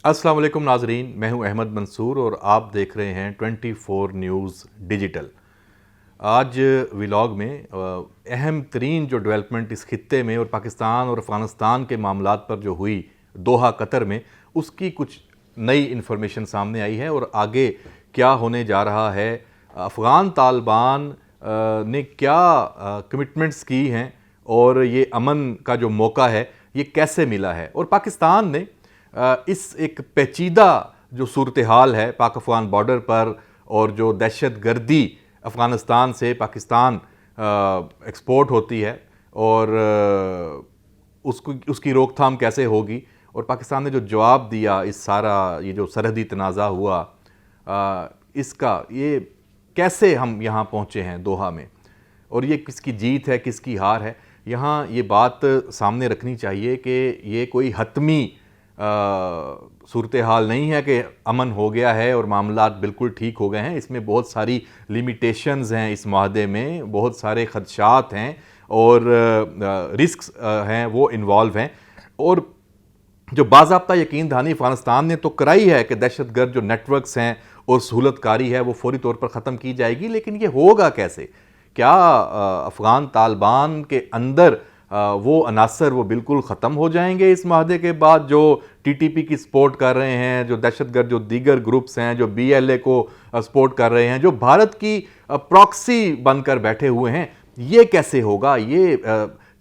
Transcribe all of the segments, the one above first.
अस्सलाम वालेकुम नाजरीन, मैं हूं अहमद मंसूर और आप देख रहे हैं 24 न्यूज़ डिजिटल। आज व्लॉग में अहम तरीन जो डेवलपमेंट इस खित्ते में और पाकिस्तान और अफ़गानिस्तान के मामलात पर जो हुई दोहा कतर में, उसकी कुछ नई इन्फॉर्मेशन सामने आई है और आगे क्या होने जा रहा है, अफ़गान तालिबान ने क्या कमिटमेंट्स की हैं और ये अमन का जो मौका है ये कैसे मिला है। और पाकिस्तान ने इस एक पेचीदा जो सूरत हाल है पाक अफ़गान बॉर्डर पर और जो दहशत गर्दी अफ़गानिस्तान से पाकिस्तान एक्सपोर्ट होती है और उसकी रोकथाम कैसे होगी, और पाकिस्तान ने जो जवाब दिया इस सारा ये जो सरहदी तनाज़ा हुआ इसका, ये कैसे हम यहाँ पहुँचे हैं दोहा में, और ये किसकी जीत है किसकी हार है। यहाँ ये बात सामने रखनी चाहिए कि ये कोई हतमी सूरत हाल नहीं है कि अमन हो गया है और मामलात बिल्कुल ठीक हो गए हैं। इसमें बहुत सारी लिमिटेशंस हैं, इस माहदे में बहुत सारे ख़दशात हैं और रिस्क्स हैं वो इन्वॉल्व हैं। और जो बाज़ाब्ता यकीन दहानी अफ़गानिस्तान ने तो कराई है कि दहशतगर्द जो नेटवर्क्स हैं और सहूलतकारी है वो फौरी तौर पर ख़त्म की जाएगी, लेकिन ये होगा कैसे? क्या अफ़गान तालिबान के अंदर वो अनासर वो बिल्कुल ख़त्म हो जाएंगे इस माहदे के बाद, जो टीटीपी की सपोर्ट कर रहे हैं, जो दहशतगर्द जो दीगर ग्रुप्स हैं, जो बीएलए को सपोर्ट कर रहे हैं, जो भारत की प्रॉक्सी बनकर बैठे हुए हैं? ये कैसे होगा? ये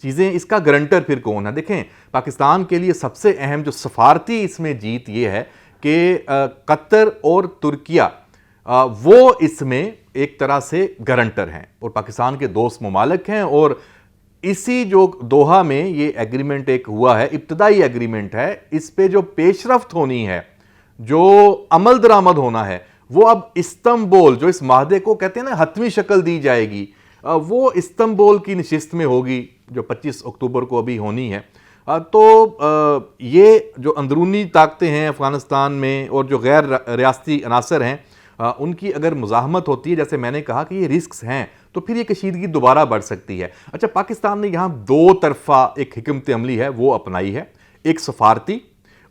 चीज़ें, इसका गारंटर फिर कौन है? देखें, पाकिस्तान के लिए सबसे अहम जो सफारती इसमें जीत ये है कि कतर और तुर्किया वो इसमें एक तरह से गारंटर हैं और पाकिस्तान के दोस्त ममालिक हैं। और इसी जो दोहा में ये एग्रीमेंट एक हुआ है, इब्तदाई एग्रीमेंट है, इस पे जो पेशरफ्त होनी है, जो अमल दरामद होना है, वो अब इस्तंबुल, जो इस माहदे को कहते हैं ना हतमी शक्ल दी जाएगी, वो इस्तंबुल की नशिस्त में होगी जो 25 अक्टूबर को अभी होनी है। तो ये जो अंदरूनी ताकतें हैं अफ़गानिस्तान में और जो गैर रियासती अनासर हैं उनकी अगर मुज़ाहमत होती है, जैसे मैंने कहा कि ये रिस्क्स हैं, तो फिर ये कशीदगी दोबारा बढ़ सकती है। अच्छा, पाकिस्तान ने यहाँ दो तरफा एक हिकमत अमली है वो अपनाई है, एक सफारती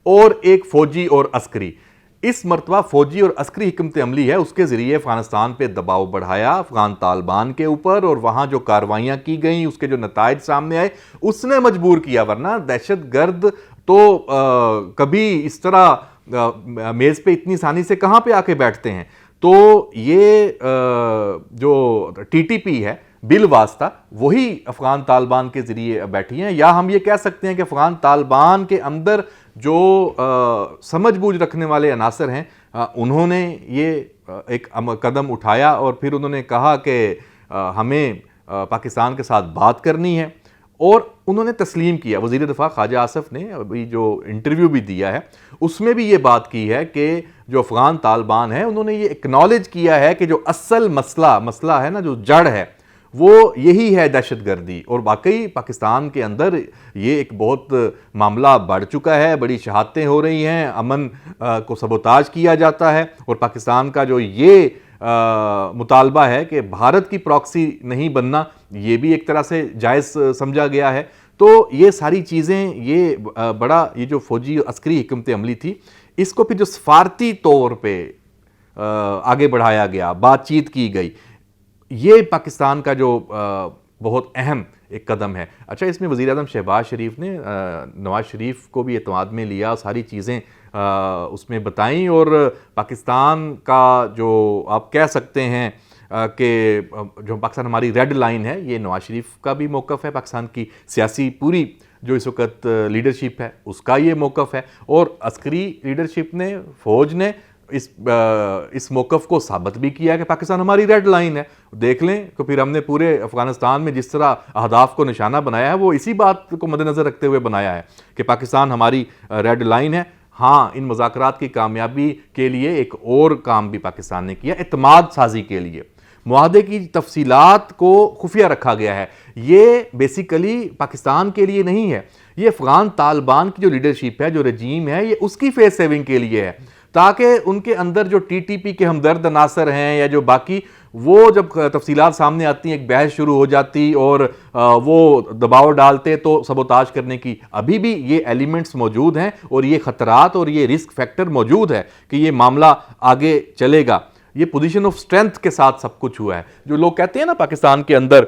और एक फ़ौजी और अस्करी। इस मरतबा फ़ौजी और अस्करी हिकमत अमली है, उसके ज़रिए अफ़गानिस्तान पर दबाव बढ़ाया अफ़गान तालिबान के ऊपर, और वहाँ जो कार्रवाइयाँ की गई उसके जो नताइज सामने आए उसने मजबूर किया। वरना दहशत गर्द तो कभी इस तरह मेज़ पे इतनी आसानी से कहाँ पे आके बैठते हैं। तो ये जो टीटीपी है बिल वास्ता वही अफ़गान तालिबान के ज़रिए बैठी हैं, या हम ये कह सकते हैं कि अफ़गान तालिबान के अंदर जो समझबूझ रखने वाले अनासर हैं उन्होंने ये एक कदम उठाया और फिर उन्होंने कहा कि हमें पाकिस्तान के साथ बात करनी है, और उन्होंने तस्लीम किया। वज़ीर दिफ़ा ख्वाजा आसिफ ने अभी जो इंटरव्यू भी दिया है उसमें भी ये बात की है कि जो अफ़गान तालिबान है उन्होंने ये एक्नॉलेज किया है कि जो असल मसला है ना, जो जड़ है वो यही है दहशतगर्दी। और वाकई पाकिस्तान के अंदर ये एक बहुत मामला बढ़ चुका है, बड़ी शहादतें हो रही हैं, अमन को सबोताज किया जाता है, और पाकिस्तान का जो ये मुतालबा है कि भारत की प्रॉक्सी नहीं बनना, ये भी एक तरह से जायज़ समझा गया है। तो ये सारी चीज़ें, ये बड़ा ये जो फ़ौजी अस्करी हिकमत अमली थी, इसको फिर जो सफारती तौर पे आगे बढ़ाया गया, बातचीत की गई, ये पाकिस्तान का जो बहुत अहम एक कदम है। अच्छा, इसमें वज़ीर आज़म शहबाज शरीफ ने नवाज़ शरीफ को भी एतमाद में लिया, सारी चीज़ें उसमें बताई, और पाकिस्तान का जो आप कह सकते हैं कि जो पाकिस्तान हमारी रेड लाइन है, ये नवाज़ शरीफ का भी मौक़िफ़ है, पाकिस्तान की सियासी पूरी जो इस वक्त लीडरशिप है उसका ये मौक़िफ़ है, और अस्करी लीडरशिप ने, फ़ौज ने इस मौक़िफ़ को साबित भी किया कि पाकिस्तान हमारी रेड लाइन है। देख लें तो फिर हमने पूरे अफ़गानिस्तान में जिस तरह अहदाफ को निशाना बनाया है वो इसी बात को मद्देनज़र रखते हुए बनाया है कि पाकिस्तान हमारी रेड लाइन है। हाँ, इन मुज़ाकरात की कामयाबी के लिए एक और काम भी पाकिस्तान ने किया, एतमाद साजी के लिए मुआहदे की तफसीलात को खुफिया रखा गया है। ये बेसिकली पाकिस्तान के लिए नहीं है, ये अफ़गान तालिबान की जो लीडरशिप है, जो रजीम है, ये उसकी फेस सेविंग के लिए है। ताकि उनके अंदर जो टीटीपी के हमदर्द अनासर हैं या जो बाकी, वो जब तफसीलात सामने आती हैं, एक बहस शुरू हो जाती और वो दबाव डालते तो सबोताज करने की। अभी भी ये एलिमेंट्स मौजूद हैं और ये ख़तरात और ये रिस्क फैक्टर मौजूद है कि ये मामला आगे चलेगा। ये पोजीशन ऑफ स्ट्रेंथ के साथ सब कुछ हुआ है। जो लोग कहते हैं ना पाकिस्तान के अंदर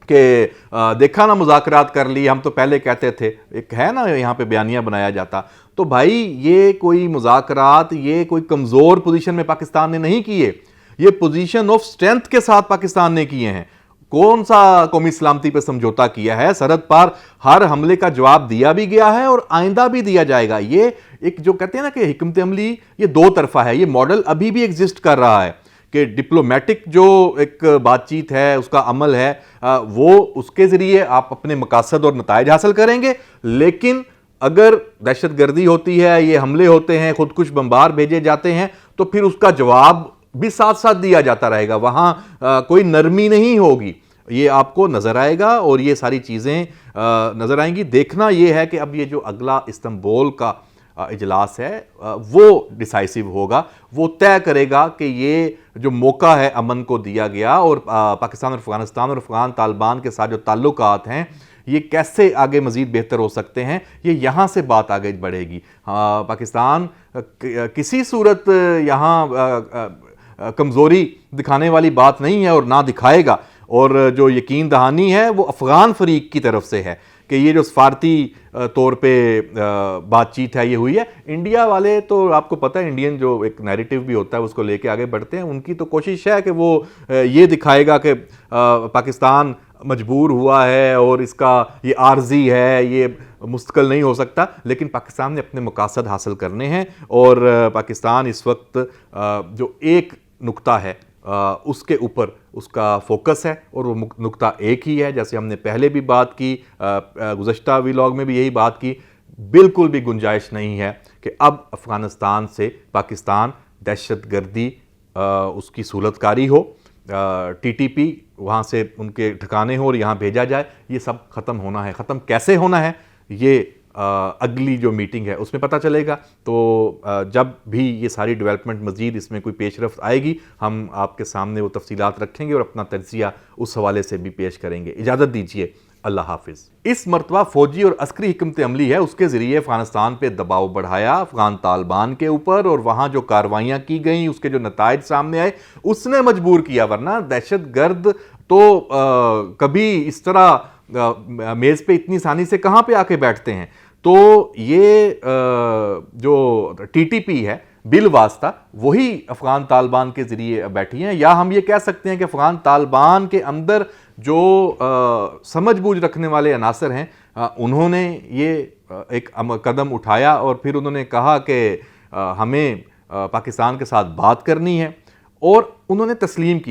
कि देखा ना मुज़ाकरात कर ली, हम तो पहले कहते थे, एक है ना यहाँ पे बयानिया बनाया जाता, तो भाई ये कोई मुज़ाकरात, ये कोई कमज़ोर पोजीशन में पाकिस्तान ने नहीं किए, ये पोजीशन ऑफ स्ट्रेंथ के साथ पाकिस्तान ने किए हैं। कौन सा कौमी सलामती पे समझौता किया है? सरहद पार हर हमले का जवाब दिया भी गया है और आइंदा भी दिया जाएगा। ये एक जो कहते हैं ना कि हिकमत अमली ये दो तरफा है, ये मॉडल अभी भी एग्जिस्ट कर रहा है कि डिप्लोमेटिक जो एक बातचीत है, उसका अमल है, वो उसके ज़रिए आप अपने मकासद और नताइज हासिल करेंगे। लेकिन अगर दहशतगर्दी होती है, ये हमले होते हैं, खुदकुश बम्बार भेजे जाते हैं, तो फिर उसका जवाब भी साथ साथ दिया जाता रहेगा। वहाँ कोई नरमी नहीं होगी, ये आपको नज़र आएगा और ये सारी चीज़ें नज़र आएंगी। देखना ये है कि अब ये जो अगला इस्तांबुल का इजलास है वो डिसाइसिव होगा, वो तय करेगा कि ये जो मौका है अमन को दिया गया और पाकिस्तान और अफगानिस्तान और अफगान तालिबान के साथ जो ताल्लुकात हैं ये कैसे आगे मज़ीद बेहतर हो सकते हैं, ये यहाँ से बात आगे बढ़ेगी। पाकिस्तान किसी सूरत यहाँ कमज़ोरी दिखाने वाली बात नहीं है और ना दिखाएगा, और जो यकीन दहानी है वो अफ़गान फरीक की तरफ से है कि ये जो सफारती तौर पे बातचीत है ये हुई है। इंडिया वाले तो आपको पता है, इंडियन जो एक नैरेटिव भी होता है उसको लेके आगे बढ़ते हैं। उनकी तो कोशिश है कि वो ये दिखाएगा कि पाकिस्तान मजबूर हुआ है और इसका ये आर्जी है, ये मुस्तकिल नहीं हो सकता। लेकिन पाकिस्तान ने अपने मकासद हासिल करने हैं और पाकिस्तान इस वक्त जो एक नुक्ता है उसके ऊपर उसका फोकस है और वो नुक्ता एक ही है। जैसे हमने पहले भी बात की, गुज़श्ता व्लॉग में भी यही बात की, बिल्कुल भी गुंजाइश नहीं है कि अब अफ़गानिस्तान से पाकिस्तान दहशतगर्दी उसकी सूरतकारी हो, टीटीपी वहाँ से उनके ठिकाने हो और यहाँ भेजा जाए। ये सब ख़त्म होना है। ख़त्म कैसे होना है ये अगली जो मीटिंग है उसमें पता चलेगा। तो जब भी ये सारी डेवलपमेंट मज़ीद इसमें कोई पेशरफ्त आएगी, हम आपके सामने वो तफसीलात रखेंगे और अपना तज्ज़िया उस हवाले से भी पेश करेंगे। इजाज़त दीजिए, अल्लाह हाफिज़। इस मरतबा फ़ौजी और अस्करी हिकमत अमली है, उसके ज़रिए अफ़गानिस्तान पे दबाव बढ़ाया अफ़गान तालिबान के ऊपर, और वहाँ जो कार्रवाइयाँ की गई उसके जो नताइज सामने आए उसने मजबूर किया। वरना दहशतगर्द तो कभी इस तरह मेज़ पे इतनी आसानी से कहाँ पे आके बैठते हैं। तो ये जो टीटीपी है बिल वास्ता वही अफ़गान तालिबान के ज़रिए बैठी हैं, या हम ये कह सकते हैं कि अफ़गान तालिबान के अंदर जो समझ बूझ रखने वाले अनासर हैं उन्होंने ये एक कदम उठाया और फिर उन्होंने कहा कि हमें पाकिस्तान के साथ बात करनी है, और उन्होंने तस्लीम किया।